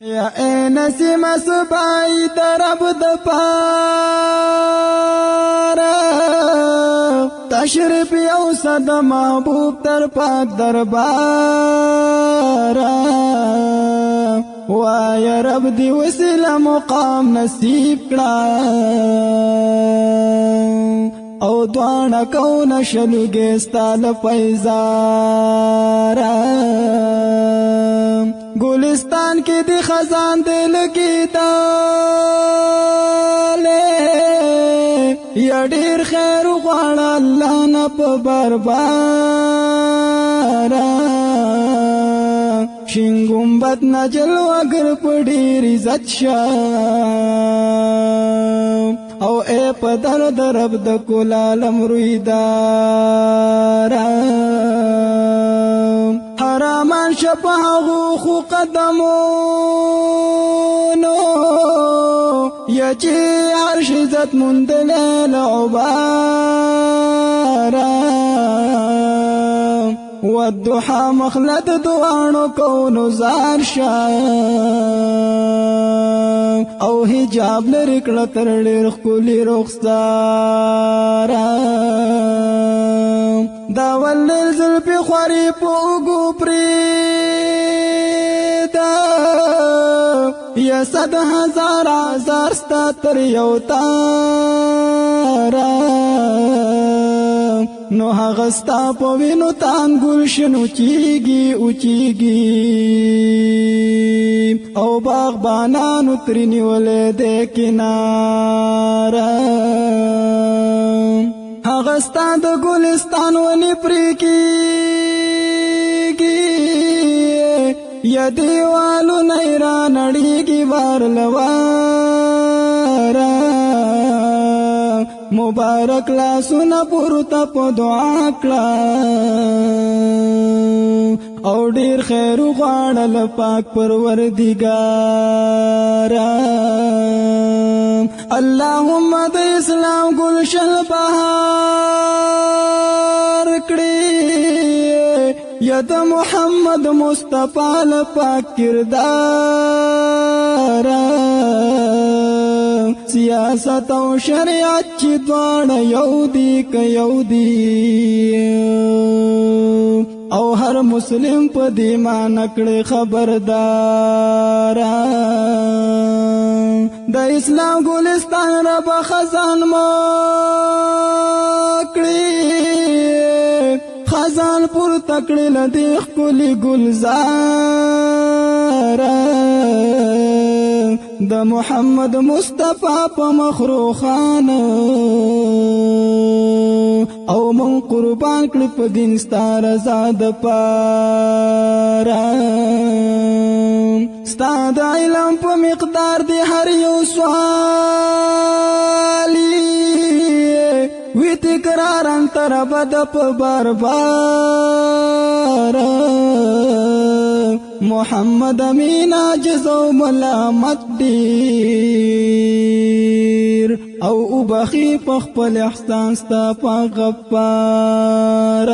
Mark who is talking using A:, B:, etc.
A: یا اے نسیم سبائی درب دپارا تشریف یو صد محبوب در پاک دربارا وایا رب دی وسیلہ مقام نصیب کړه او دوانا کون شلوگی ستال پیزارا گلستان کی دی خزان دل کی دالے یا ډیر خیر غواړه الله نه په بربارا شین گنبد نه جلوگر په ډیر عزت او اے پدر درب د کل عالم رویدارا حرامان شپهغو خو قدمونو یا چی عرش عزت مندلیل عبارا والضحا مخلد دوانو کونو زار او حجاب لرکړه تر ډېر ښکلي رخساره دا ولل زلفې خوارې په اوږو پرېږده یا 100,000 عذار ستا تر یو تاره نو هغه ستا په وینو تان ګلشن اوچیږي او باغبانانو ترې نیولې دی کناره هغه ستا د ګلستان ونې پرې کېږي یا دیوالونه یې رانړېږي وار له واره مبارک لاسونه پورته په دعا کړه او ډیر خیر غواړه له پاک پروردګاره اللهم د اسلام ګلشن بهار کړي یا د محمد مصطفی له پاک کردار سیاست او شریعت چې دواړه یو دي که یو دي او هر مسلم په دې معنی کړي خبردار د اسلام ګلستان رب خزان مو کړي خزان پر تکړه لدی ښکلي گلزار د محمد مصطفی په مخروخان او من قربان کړ په دین ستار زاد پارا ستا د علم په مقدار دی هر یو سوالی وی تکرارن تر بد په باربار محمد امین عاجز او ملامت دیر او بخی په خپل احسان ستا په غفار